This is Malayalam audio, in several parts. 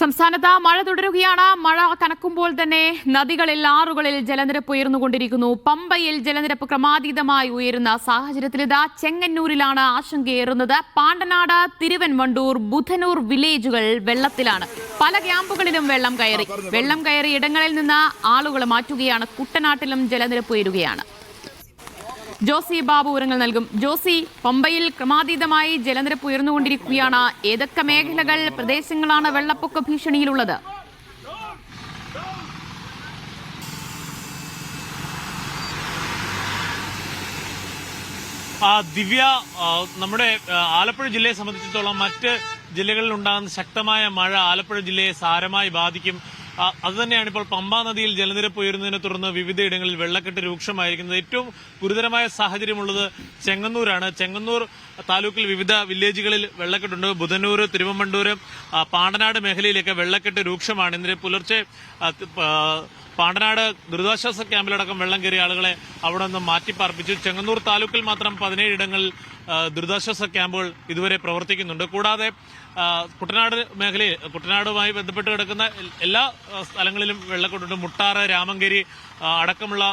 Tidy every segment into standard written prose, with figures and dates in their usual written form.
സംസ്ഥാനത്ത് മഴ തുടരുകയാണ്. മഴ കനക്കുമ്പോൾ തന്നെ നദികളിൽ, ആറുകളിൽ ജലനിരപ്പ് ഉയർന്നുകൊണ്ടിരിക്കുന്നു. പമ്പയിൽ ജലനിരപ്പ് ക്രമാതീതമായി ഉയരുന്ന സാഹചര്യത്തിൽ ഇതാ ചെങ്ങന്നൂരിലാണ് ആശങ്കയേറുന്നത്. പാണ്ടനാട്, തിരുവൻവണ്ടൂർ, ബുധനൂർ വില്ലേജുകൾ വെള്ളത്തിലാണ്. പല ക്യാമ്പുകളിലും വെള്ളം കയറി ഇടങ്ങളിൽ നിന്ന് ആളുകൾ മാറ്റുകയാണ്. കുട്ടനാട്ടിലും ജലനിരപ്പ് ഉയരുകയാണ്. ജോസി ബാബു വിവരങ്ങൾ നൽകും. ജോസി, പമ്പയിൽ ക്രമാതീതമായി ജലനിരപ്പ് ഉയർന്നുകൊണ്ടിരിക്കുകയാണ്. ഏതൊക്കെ മേഖലകൾ, പ്രദേശങ്ങളാണ് വെള്ളപ്പൊക്ക ഭീഷണിയിലുള്ളത്? ദിവ്യ, നമ്മുടെ ആലപ്പുഴ ജില്ലയെ സംബന്ധിച്ചിടത്തോളം മറ്റ് ജില്ലകളിൽ ഉണ്ടാകുന്ന ശക്തമായ മഴ ആലപ്പുഴ ജില്ലയെ സാരമായി ബാധിക്കും. അതുതന്നെയാണ് ഇപ്പോൾ പമ്പാ നദിയിൽ ജലനിരപ്പ് ഉയരുന്നതിനെ തുടർന്ന് വിവിധയിടങ്ങളിൽ വെള്ളക്കെട്ട് രൂക്ഷമായിരിക്കുന്നത്. ഏറ്റവും ഗുരുതരമായ സാഹചര്യമുള്ളത് ചെങ്ങന്നൂരാണ്. ചെങ്ങന്നൂർ താലൂക്കിൽ വിവിധ വില്ലേജുകളിൽ വെള്ളക്കെട്ടുണ്ട്. ബുധനൂർ, തിരുവമ്പണ്ടൂർ, പാണ്ടനാട് മേഖലയിലേക്ക് വെള്ളക്കെട്ട് രൂക്ഷമാണ്. ഇന്നലെ പുലർച്ചെ പാണ്ടനാട് ദുരിതാശ്വാസ ക്യാമ്പിലടക്കം വെള്ളം കയറിയ ആളുകളെ അവിടെ നിന്ന് മാറ്റിപ്പാർപ്പിച്ചു. ചെങ്ങന്നൂർ താലൂക്കിൽ മാത്രം 17 ഇടങ്ങളിൽ ദുരിതാശ്വാസ ക്യാമ്പുകൾ ഇതുവരെ പ്രവർത്തിക്കുന്നുണ്ട്. കൂടാതെ കുട്ടനാടുമായി ബന്ധപ്പെട്ട് കിടക്കുന്ന എല്ലാ സ്ഥലങ്ങളിലും വെള്ളക്കെട്ടുണ്ട്. മുട്ടാറ്, രാമങ്കരി അടക്കമുള്ള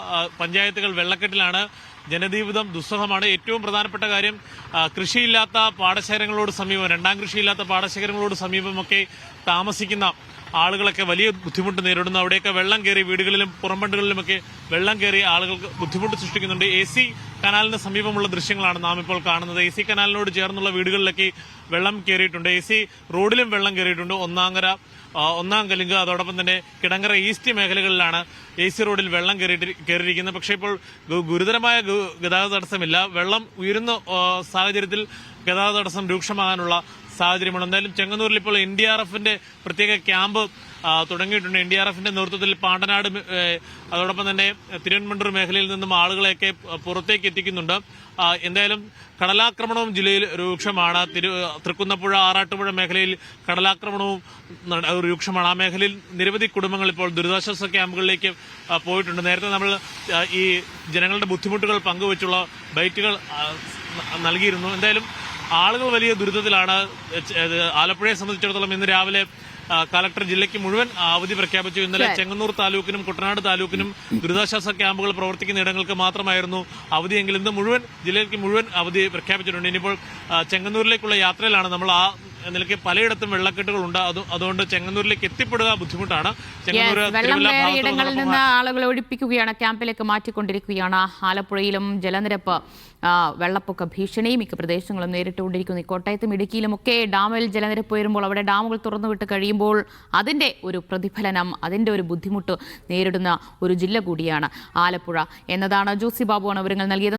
പഞ്ചായത്തുകൾ വെള്ളക്കെട്ടിലാണ്. ജനജീവിതം ദുസ്സഹമാണ്. ഏറ്റവും പ്രധാനപ്പെട്ട കാര്യം, കൃഷിയില്ലാത്ത പാടശേഖരങ്ങളോട് സമീപം, രണ്ടാം കൃഷിയില്ലാത്ത പാടശേഖരങ്ങളോട് സമീപമൊക്കെ താമസിക്കുന്ന ആളുകളൊക്കെ വലിയ ബുദ്ധിമുട്ട് നേരിടുന്നു. അവിടെയൊക്കെ വെള്ളം കയറി വീടുകളിലും പുറംബണ്ടുകളിലുമൊക്കെ വെള്ളം കയറി ആളുകൾക്ക് ബുദ്ധിമുട്ട് സൃഷ്ടിക്കുന്നുണ്ട്. AC കനാലിന് സമീപമുള്ള ദൃശ്യങ്ങളാണ് നാം ഇപ്പോൾ കാണുന്നത്. AC കനാലിനോട് ചേർന്നുള്ള വീടുകളിലൊക്കെ വെള്ളം കയറിയിട്ടുണ്ട്. AC റോഡിലും വെള്ളം കയറിയിട്ടുണ്ട്. ഒന്നാം കലുങ്ക്, അതോടൊപ്പം തന്നെ കിടങ്ങറ ഈസ്റ്റ് മേഖലകളിലാണ് AC റോഡിൽ വെള്ളം കയറിയിരിക്കുന്നത്. പക്ഷേ ഇപ്പോൾ ഗുരുതരമായ ഗതാഗത തടസ്സമില്ല. വെള്ളം ഉയരുന്ന സാഹചര്യത്തിൽ ഗതാഗത തടസ്സം രൂക്ഷമാകാനുള്ള സാഹചര്യമാണ്. എന്തായാലും ചെങ്ങന്നൂരിൽ ഇപ്പോൾ NDRFന്റെ പ്രത്യേക ക്യാമ്പ് തുടങ്ങിയിട്ടുണ്ട്. NDRFന്റെ നേതൃത്വത്തിൽ പാണ്ടനാട്, അതോടൊപ്പം തന്നെ തിരുവൻവണ്ടൂർ മേഖലയിൽ നിന്നും ആളുകളെയൊക്കെ പുറത്തേക്ക് എത്തിക്കുന്നുണ്ട്. എന്തായാലും കടലാക്രമണവും ജില്ലയിൽ രൂക്ഷമാണ്. തൃക്കുന്നപ്പുഴ, ആറാട്ടുപുഴ മേഖലയിൽ കടലാക്രമണവും രൂക്ഷമാണ്. ആ മേഖലയിൽ നിരവധി കുടുംബങ്ങൾ ഇപ്പോൾ ദുരിതാശ്വാസ ക്യാമ്പുകളിലേക്ക് പോയിട്ടുണ്ട്. നേരത്തെ നമ്മൾ ഈ ജനങ്ങളുടെ ബുദ്ധിമുട്ടുകൾ പങ്കുവച്ചുള്ള ബൈറ്റുകൾ നൽകിയിരുന്നു. എന്തായാലും ആളുകൾ വലിയ ദുരിതത്തിലാണ്. ആലപ്പുഴയെ സംബന്ധിച്ചിടത്തോളം ഇന്ന് രാവിലെ കളക്ടർ ജില്ലയ്ക്ക് മുഴുവൻ അവധി പ്രഖ്യാപിച്ചു. ഇന്നലെ ചെങ്ങന്നൂർ താലൂക്കിനും കുട്ടനാട് താലൂക്കിനും ദുരിതാശ്വാസ ക്യാമ്പുകൾ പ്രവർത്തിക്കുന്ന ഇടങ്ങൾക്ക് മാത്രമായിരുന്നു അവധിയെങ്കിൽ ഇന്ന് ജില്ലയ്ക്ക് മുഴുവൻ അവധി പ്രഖ്യാപിച്ചിട്ടുണ്ട്. ഇനിയിപ്പോൾ ചെങ്ങന്നൂരിലേക്കുള്ള യാത്രയിലാണ് നമ്മൾ. ആ നിലയ്ക്ക് പലയിടത്തും വെള്ളക്കെട്ടുകളുണ്ട്. അതുകൊണ്ട് ചെങ്ങന്നൂരിലേക്ക് എത്തിപ്പെടുക ബുദ്ധിമുട്ടാണ്. ഇടങ്ങളിൽ നിന്ന് ആളുകളെ ഒഴിപ്പിക്കുകയാണ്, ക്യാമ്പിലേക്ക് മാറ്റിക്കൊണ്ടിരിക്കുകയാണ്. ആലപ്പുഴയിലും ജലനിരപ്പ്, വെള്ളപ്പൊക്ക ഭീഷണി മിക്ക പ്രദേശങ്ങളും നേരിട്ടുകൊണ്ടിരിക്കുന്നു. കോട്ടയത്തും ഇടുക്കിയിലും ഒക്കെ ഡാമിൽ ജലനിരപ്പ് ഉയരുമ്പോൾ, അവിടെ ഡാമുകൾ തുറന്നുവിട്ട് കഴിയുമ്പോൾ അതിന്റെ ഒരു പ്രതിഫലനം, അതിന്റെ ഒരു ബുദ്ധിമുട്ട് നേരിടുന്ന ഒരു ജില്ല കൂടിയാണ് ആലപ്പുഴ എന്നതാണ് ജോസി ബാബുവാണ് വിവരങ്ങൾ നൽകിയത്.